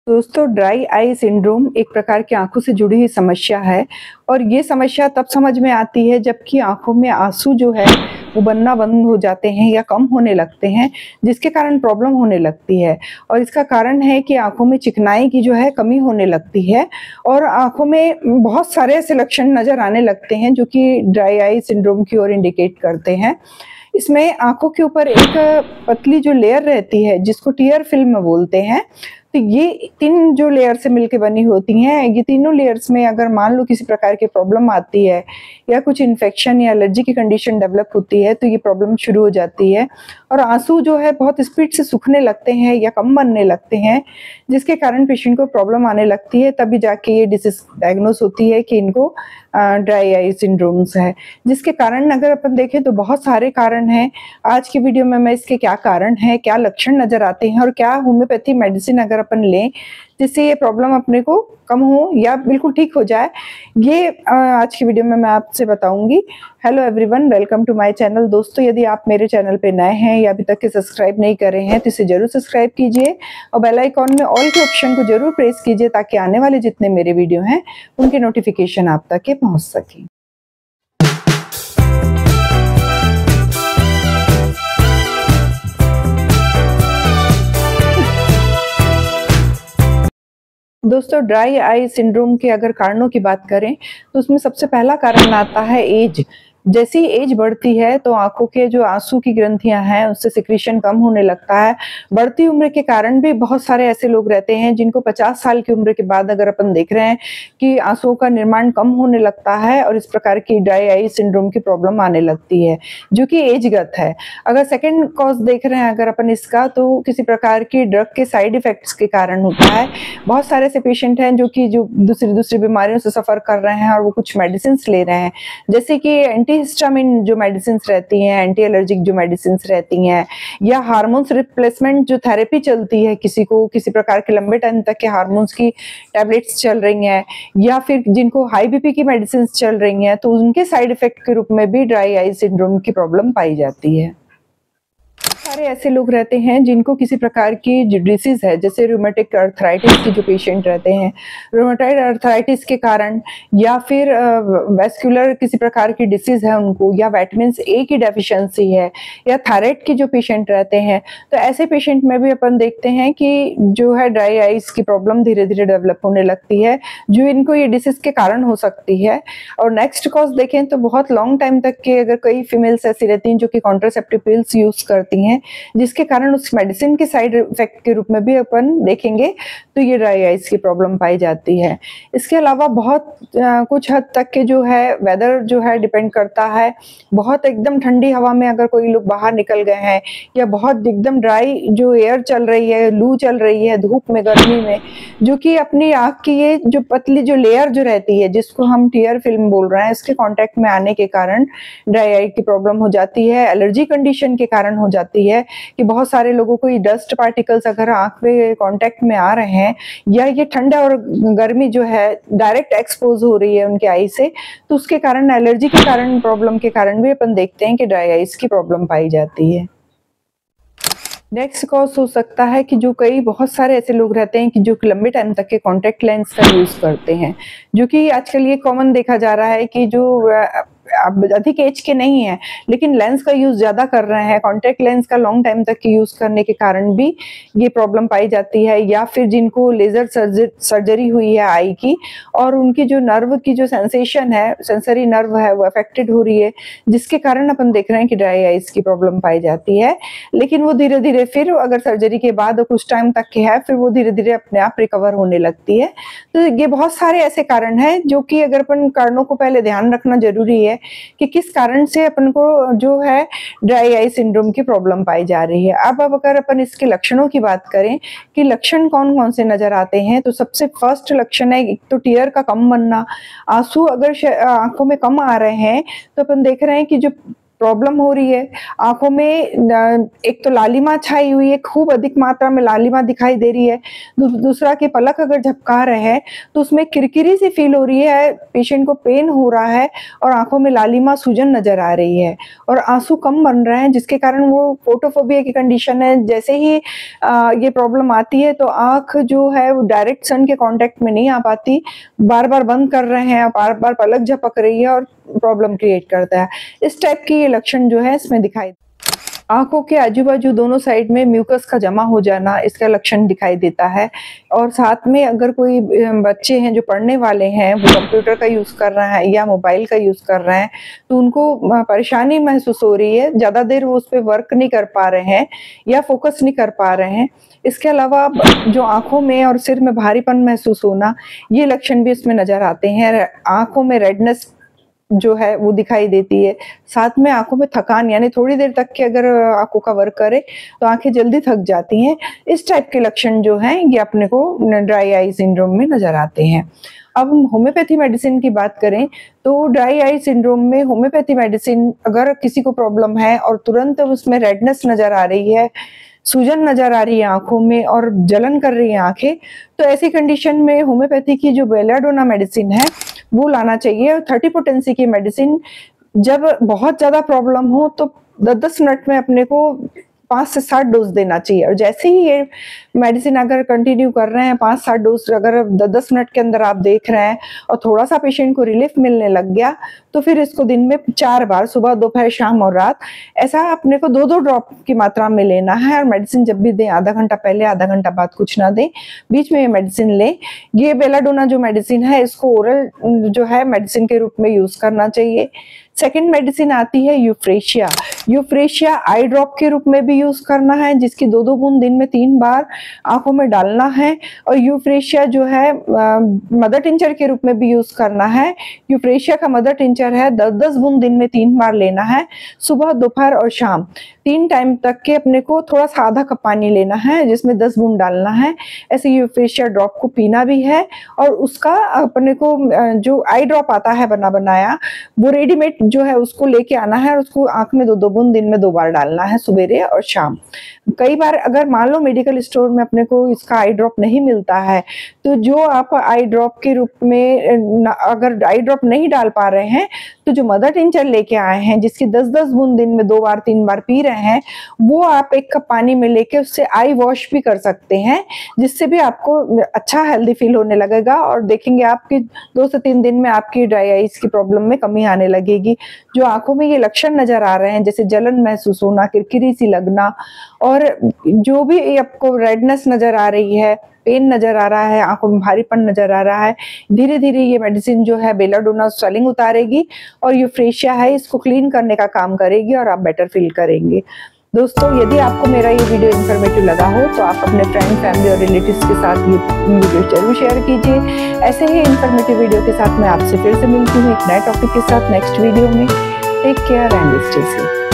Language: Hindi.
दोस्तों, ड्राई आई सिंड्रोम एक प्रकार की आँखों से जुड़ी हुई समस्या है और ये समस्या तब समझ में आती है जबकि आँखों में आँसू जो है वो बनना बंद हो जाते हैं या कम होने लगते हैं, जिसके कारण प्रॉब्लम होने लगती है। और इसका कारण है कि आँखों में चिकनाई की जो है कमी होने लगती है और आँखों में बहुत सारे ऐसे लक्षण नज़र आने लगते हैं जो कि ड्राई आई सिंड्रोम की ओर इंडिकेट करते हैं। इसमें आँखों के ऊपर एक पतली जो लेयर रहती है जिसको टियर फ़िल्म बोलते हैं, तो ये 3 जो लेयर से मिलके बनी होती हैं, ये तीनों लेयर्स में अगर मान लो किसी प्रकार की प्रॉब्लम आती है या कुछ इन्फेक्शन या एलर्जी की कंडीशन डेवलप होती है, तो ये प्रॉब्लम शुरू हो जाती है और आँसू जो है बहुत स्पीड से सूखने लगते हैं या कम बनने लगते हैं, जिसके कारण पेशेंट को प्रॉब्लम आने लगती है। तभी जाके ये डिसीज़ डायग्नोस होती है कि इनको ड्राई आई सिंड्रोम्स है, जिसके कारण अगर अपन देखें तो बहुत सारे कारण हैं। आज की वीडियो में मैं इसके क्या कारण हैं, क्या लक्षण नज़र आते हैं और क्या होम्योपैथी मेडिसिन अगर अपन लें जिससे ये प्रॉब्लम अपने को कम हो या बिल्कुल ठीक हो जाए, ये आज की वीडियो में मैं आपसे बताऊंगी। Hello everyone, welcome to my channel. दोस्तों, यदि आप मेरे चैनल पे नए हैं या अभी तक के सब्सक्राइब नहीं कर रहे हैं तो इसे जरूर सब्सक्राइब कीजिए और बेल आइकॉन में ऑल के ऑप्शन को जरूर प्रेस कीजिए ताकि आने वाले जितने मेरे वीडियो हैं उनके नोटिफिकेशन आप तक के पहुँच सके। दोस्तों, ड्राई आई सिंड्रोम के अगर कारणों की बात करें तो उसमें सबसे पहला कारण आता है एज। जैसी एज बढ़ती है तो आंखों के जो आंसू की ग्रंथियां हैं उससे सिक्रीशन कम होने लगता है। बढ़ती उम्र के कारण भी बहुत सारे ऐसे लोग रहते हैं जिनको 50 साल की उम्र के बाद अगर अपन देख रहे हैं कि आंसुओं का निर्माण कम होने लगता है और इस प्रकार की ड्राई आई सिंड्रोम की प्रॉब्लम आने लगती है जो कि एजगत है। अगर सेकेंड कॉज देख रहे हैं अगर अपन इसका, तो किसी प्रकार की ड्रग के साइड इफेक्ट्स के कारण होता है। बहुत सारे ऐसे पेशेंट हैं जो कि दूसरी बीमारियों से सफर कर रहे हैं और वो कुछ मेडिसिन ले रहे हैं, जैसे कि एंटी हिस्टामिन जो मेडिसिन रहती हैं, एंटी एलर्जिक जो मेडिसिन रहती हैं, या हार्मोन्स रिप्लेसमेंट जो थेरेपी चलती है, किसी को किसी प्रकार के लंबे टाइम तक के हार्मोन्स की टैबलेट्स चल रही हैं, या फिर जिनको हाई बीपी की मेडिसिन चल रही हैं, तो उनके साइड इफेक्ट के रूप में भी ड्राई आई सिंड्रोम की प्रॉब्लम पाई जाती है। सारे ऐसे लोग रहते हैं जिनको किसी प्रकार की जो डिसीज है, जैसे रूमेटिक अर्थराइटिस के जो पेशेंट रहते हैं, रूमेटॉइड अर्थराइटिस के कारण या फिर वेस्कुलर किसी प्रकार की डिसीज है उनको, या विटामिन ए की डेफिशिएंसी है, या थायराइड के जो पेशेंट रहते हैं, तो ऐसे पेशेंट में भी अपन देखते हैं कि जो है ड्राई आइज की प्रॉब्लम धीरे धीरे डेवलप होने लगती है, जो इनको ये डिसीज के कारण हो सकती है। और नेक्स्ट कॉज देखें तो बहुत लॉन्ग टाइम तक के अगर कई फीमेल्स ऐसी रहती हैं जो कि कॉन्ट्रासेप्टिव पिल्स यूज करती हैं, जिसके कारण उस मेडिसिन के साइड इफेक्ट के रूप में भी अपन देखेंगे तो ये ड्राई आइज की प्रॉब्लम पाई जाती है। इसके अलावा बहुत कुछ हद तक के जो है वेदर जो है डिपेंड करता है। बहुत एकदम ठंडी हवा में अगर कोई लोग बाहर निकल गए हैं, या बहुत एकदम ड्राई जो एयर चल रही है, लू चल रही है धूप में, गर्मी में, जो कि अपनी आँख की ये जो पतली जो लेयर जो रहती है जिसको हम टियर फिल्म बोल रहे हैं, इसके कॉन्टेक्ट में आने के कारण ड्राई आई की प्रॉब्लम हो जाती है। एलर्जी कंडीशन के कारण हो जाती है कि बहुत सारे लोगों को ये डस्ट पार्टिकल्स अगर आंख पे कांटेक्ट में आ रहे हैं, या ये ठंडा और गर्मी जो है डायरेक्ट एक्सपोज हो रही है उनके आई से, तो उसके कारण एलर्जी के कारण प्रॉब्लम के कारण भी अपन देखते हैं कि ड्राई आइज की प्रॉब्लम पाई जाती है। नेक्स्ट कॉज हो सकता है कि जो कई बहुत सारे ऐसे लोग रहते हैं कि जो लंबे टाइम तक के कॉन्टैक्ट लेंस का यूज करते हैं, जो कि आजकल ये कॉमन देखा जा रहा है कि जो अब अधिक एज के नहीं है लेकिन लेंस का यूज ज्यादा कर रहे हैं, कॉन्टैक्ट लेंस का लॉन्ग टाइम तक यूज करने के कारण भी ये प्रॉब्लम पाई जाती है। या फिर जिनको लेजर सर्जरी हुई है आई की और उनकी जो नर्व की जो सेंसेशन है, सेंसरी नर्व है, वो अफेक्टेड हो रही है, जिसके कारण अपन देख रहे हैं कि ड्राई आइज की प्रॉब्लम पाई जाती है। लेकिन वो धीरे धीरे फिर अगर सर्जरी के बाद कुछ टाइम तक के है, फिर वो धीरे धीरे अपने आप रिकवर होने लगती है। तो ये बहुत सारे ऐसे कारण हैं जो कि अगर अपन कारणों को पहले ध्यान रखना जरूरी है कि किस कारण से अपन को जो है ड्राई आई सिंड्रोम की प्रॉब्लम पाई जा रही है। अब अगर अपन इसके लक्षणों की बात करें कि लक्षण कौन कौन से नजर आते हैं, तो सबसे फर्स्ट लक्षण है एक तो टीयर का कम बनना। आंसू अगर आंखों में कम आ रहे हैं तो अपन देख रहे हैं कि जो प्रॉब्लम हो रही है, आँखों में एक तो लालिमा छाई हुई है, खूब अधिक मात्रा में लालिमा दिखाई दे रही है। दूसरा कि पलक अगर झपका रहे हैं तो उसमें किरकिरी सी फील हो रही है, पेशेंट को पेन हो रहा है और आँखों में लालिमा सूजन नज़र आ रही है और आँसू कम बन रहे हैं, जिसके कारण वो फोटोफोबिया की कंडीशन है। जैसे ही ये प्रॉब्लम आती है तो आँख जो है वो डायरेक्ट सन के कांटेक्ट में नहीं आ पाती, बार-बार बंद कर रहे हैं, बार-बार पलक झपक रही है और प्रॉब्लम क्रिएट करता है। इस टाइप की ये लक्षण जो है इसमें दिखाई, आँखों के आजू-बाजू दोनों साइड में म्यूकस का जमा हो जाना इसका लक्षण दिखाई देता है। और साथ में अगर कोई बच्चे हैं जो पढ़ने वाले हैं, वो कंप्यूटर का यूज़ कर रहे हैं या मोबाइल का यूज़ कर रहे हैं, तो उनको परेशानी महसूस हो रही है, ज़्यादा देर वो उस पे वर्क नहीं कर पा रहे हैं या फोकस नहीं कर पा रहे हैं। इसके अलावा जो आँखों में और सिर में भारीपन महसूस होना, ये लक्षण भी इसमें नज़र आते हैं। आँखों में रेडनेस जो है वो दिखाई देती है। साथ में आँखों में थकान, यानी थोड़ी देर तक के अगर आँखों का वर्क करे तो आँखें जल्दी थक जाती हैं। इस टाइप के लक्षण जो हैं ये अपने को ड्राई आई सिंड्रोम में नज़र आते हैं। अब हम होम्योपैथी मेडिसिन की बात करें तो ड्राई आई सिंड्रोम में होम्योपैथी मेडिसिन, अगर किसी को प्रॉब्लम है और तुरंत उसमें रेडनेस नज़र आ रही है, सूजन नज़र आ रही है आँखों में और जलन कर रही है आँखें, तो ऐसी कंडीशन में होम्योपैथी की जो बेलाडोना मेडिसिन है वो लाना चाहिए। 30 पोटेंसी की मेडिसिन, जब बहुत ज़्यादा प्रॉब्लम हो तो 10-10 मिनट में अपने को 5 से 7 डोज देना चाहिए। और जैसे ही ये मेडिसिन अगर कंटिन्यू कर रहे हैं, 5-7 डोज अगर 10-10 मिनट के अंदर आप देख रहे हैं और थोड़ा सा पेशेंट को रिलीफ मिलने लग गया, तो फिर इसको दिन में 4 बार, सुबह, दोपहर, शाम और रात, ऐसा अपने को 2-2 ड्रॉप की मात्रा में लेना है। और मेडिसिन जब भी दें, आधा घंटा पहले, आधा घंटा बाद कुछ ना दें, बीच में ये मेडिसिन लें। ये बेलाडोना जो मेडिसिन है इसको ओरल जो है मेडिसिन के रूप में यूज करना चाहिए। सेकेंड मेडिसिन आती है यूफ्रेशिया। यूफ्रेशिया आई ड्रॉप के रूप में भी यूज करना है, जिसकी 2-2 बूंद दिन में 3 बार आंखों में डालना है। और यूफ्रेशिया जो है मदर टिंचर के रूप में भी यूज करना है। यूफ्रेशिया का मदर टिंचर है 10-10 बूंद दिन में 3 बार लेना है, सुबह, दोपहर और शाम 3 टाइम तक के अपने को थोड़ा सा आधा कप पानी लेना है, जिसमें 10 बूंद डालना है। ऐसे यूफ्रेशिया ड्रॉप को पीना भी है। और उसका अपने को जो आई ड्रॉप आता है बना बनाया, वो रेडीमेड जो है उसको लेके आना है और उसको आंख में 2-2 बूंद दिन में 2 बार डालना है, सवेरे और शाम। कई बार अगर मान लो मेडिकल स्टोर में अपने को इसका आई ड्रॉप नहीं मिलता है, तो जो आप आई ड्रॉप के रूप में अगर आई ड्रॉप नहीं डाल पा रहे हैं, तो जो मदर टिंचर लेके आए हैं, जिसकी 10-10 बूंद दिन में 2 बार 3 बार पी रहे हैं, वो आप 1 कप पानी में लेके उससे आई वॉश भी कर सकते हैं, जिससे भी आपको अच्छा हेल्दी फील होने लगेगा। और देखेंगे आपकी 2 से 3 दिन में आपकी ड्राई आईज की प्रॉब्लम में कमी आने लगेगी। जो आंखों में ये लक्षण नजर आ रहे हैं, जैसे जलन महसूस होना, किरकिरी सी लगना, और जो भी आपको रेडनेस नजर आ रही है, पेन नजर आ रहा है, आंखों में भारीपन नजर आ रहा है, धीरे धीरे ये मेडिसिन जो है बेलाडोना स्वेलिंग उतारेगी और यूफ्रेशिया है इसको क्लीन करने का काम करेगी और आप बेटर फील करेंगे। दोस्तों, यदि आपको मेरा ये वीडियो इन्फॉर्मेटिव लगा हो तो आप अपने फ्रेंड, फैमिली और रिलेटिव्स के साथ ये वीडियो जरूर शेयर कीजिए। ऐसे ही इन्फॉर्मेटिव वीडियो के साथ मैं आपसे फिर से मिलती हूँ एक नए टॉपिक के साथ नेक्स्ट वीडियो में। Take care and stay safe.